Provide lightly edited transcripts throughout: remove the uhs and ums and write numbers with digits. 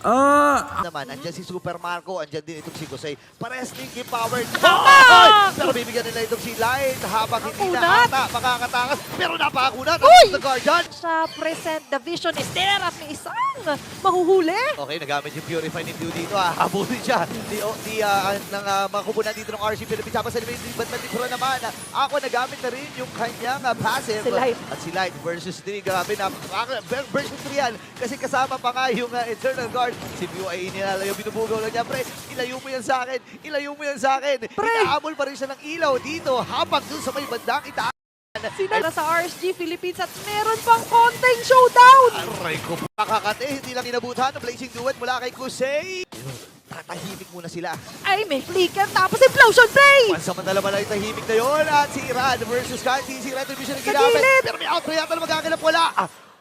Naman, andyan si Super Marco, andyan din itong si Gosay. Parehas linking power. Oh! Pero bibigyan nila itong si Light habang hindi na ata makakatakas. Pero napakakunat. The Guardian. Sa present, the vision is there at may isang mahuhuli. Okay, nagamit yung Purify ni Dew dito. Habulin siya. Ng mga kubunan dito ng RC Philippines. Tapos sa Liban naman. Ako nagamit na rin yung kanyang passive. Si Light. At si Light versus 3. Grabe na. Versus 3 yan. Kasi kasama pa nga yung Eternal Guard. Si Pew ay inilalayo. Binubugaw lang niya. Pre, ilayo mo yan sa akin. Ilayo mo yan sa akin. Inaamol pa rin siya ng ilaw dito. Habang dun sa may bandang itaas. Sinala sa RSG Philippines at meron pang konting showdown. Aray ko. Makakate. Hindi lang inabutan ng Blazing Duet mula kay Kusei. Tatahimik muna sila. Ay, may flicker tapos implosion play! Pansamantala pala yung tahimik na yun. At si Iran versus Kanti. Si Retribution ang ginamit. Pero may outplay yata na magaganap. Wala.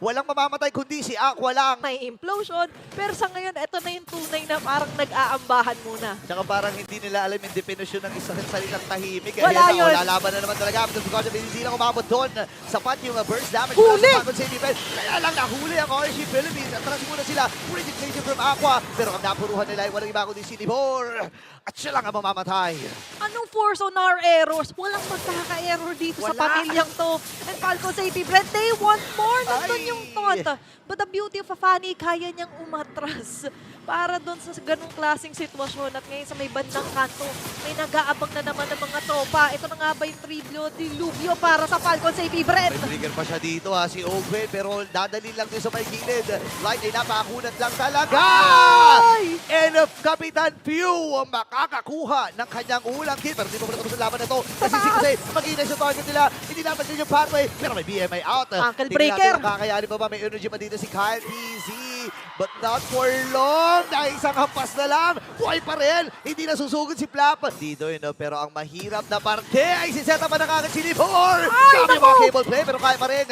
Walang mamamatay kundi si Aqua lang. May implosion. Pero sa ngayon, ito na yung tunay na parang nag-aambahan muna. Tsaka parang hindi nila alam yung definisyon ng isang salitang tahimik. Wala yun. Lalaban na naman talaga. Because hindi lang umabot doon. Sapat yung burst damage. Huli! Kaya lang nahuli ang RSG Philippines. Atras muna sila. Resignation from Aqua. Pero ang napuruhan nila ay walang iba kundi si Libor. At siya lang ang mamamatay. Anong force on our errors? Walang magkaka-error dito sa pamilyang to. And Falco Safety Brent, they want more. Nandun yung thought. But the beauty of Fafani, kaya niyang umatras para doon sa ganung klaseng sitwasyon. At ngayon sa may bandang kanto, may nag-aabang na naman ng mga tropa. Ito na nga ba yung Diluvio para sa Falcon Safety Brent? May trigger pa siya dito si Ogwe, pero dadali lang din sa may gilid. Light ay napakunat lang talaga! Ay! And Kapitan Pew makakakuha ng kanyang ulang kill. Pero hindi pa tapos ang laban na ito. Kasi si Kusei, mag-inay sa target nila. Hindi naman din yung pathway. Pero may BMI out. Ankle breaker. Kakayanin pa ba? May energy pa dito si Kyle TZ. But not for long. Dahil isang hampas na lang. Buhay pa rin. Hindi na susugod si Flap. Dito yun, pero ang mahirap na parte ay si Zeta pa nakagad si Libor. Sabi mga cable play, pero kaya pa rin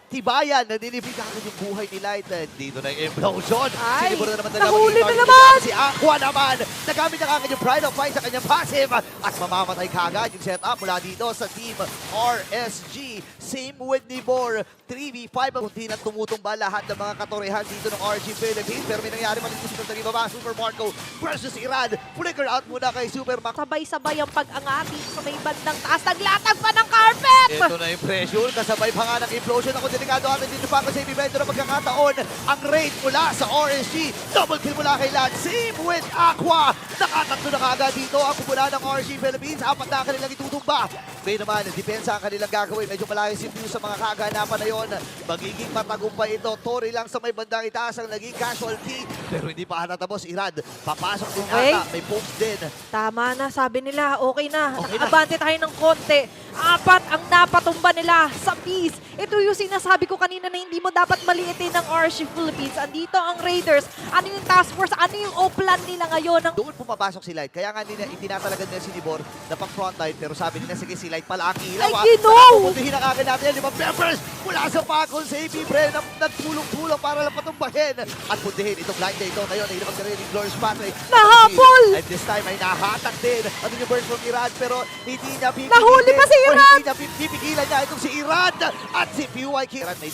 tibayan na nilibig agad yung buhay ni Light. Dito na yung implosion. Ay, Sinibor na naman nahuli na naman! Si Aqua naman. Nagamit niya kagad yung Pride of Fight sa kanyang passive. At mamamatay kagad yung setup mula dito sa team RSG. Same with Nibor. 3v5 kung di na tumutumba lahat ng mga katorehan dito ng RSG Philippines. Pero may nangyari pa dito sa baba. Super Marco versus Iran. Flicker out muna kay Super Marco. Sabay-sabay ang pag-angati sa may bandang taas. Naglatag pa ng carpet! Ito na yung pressure. Kasabay pa nga ng implosion. Ako delikado atin dito pa sa evento na pagkakataon. Ang raid mula sa RSG. Double kill mula kay Lad. Same with Aqua. Nakatatlo na kaagad dito ang kumula ng RSG Philippines. Apat na kanilang itutumba. May naman, depensa ang kanilang gagawin. Medyo malayo si Pew sa mga kaganapan na yon. Magiging matagumpay ito. Tori lang sa may bandang itaas ang naging casualty. Pero hindi pa natatapos. Irad, papasok din ata. May pokes din. Tama na, sabi nila, okay na. Okay Nakaabante tayo ng konti. Apat ang napatumba nila sa peace. Ito yung sinasabi ko kanina na hindi mo dapat maliitin ng RSG Philippines. Andito ang Raiders. Ano yung task force? Ano yung O-plan nila ngayon? Doon pumapasok si Light. Kaya nga nila itinatalagan nila si Libor na pang frontline. Pero sabi nila, sige si Light pala ang ilaw. Ay, Gino! Pupuntihin ang agad natin yung 5 members mula sa Falcon Safety Brent na nagtulong-tulong para lang patumbahin. At puntihin itong Light na ito. Ngayon ay napagkaroon ni Glorious Patrick. Nahabol! And this time ay nahatak din. Ano yung burst from Iran pero hindi niya pipigilan. Nahuli pa si Iran! Hindi niya pipigilan niya itong si Iran. At si PY King. May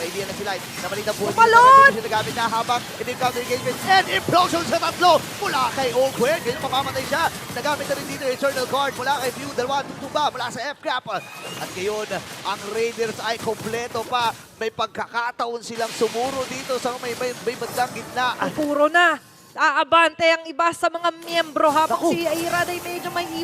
idea na si Light. Namalit ang buhay. Palon! Siya nagamit na habang in-encounter engagement. And implosion sa tatlo mula kay Ogwe. Ganyan mamamatay siya. Nagamit na rin dito yung Eternal Guard mula kay Pew. Dalawa tutumba mula sa F-Cap. At ngayon, ang Raiders ay kompleto pa. May pagkakataon silang sumuro dito sa may bandang gitna. Puro na. Aabante ang iba sa mga miyembro habang si Iran ay medyo may iwan.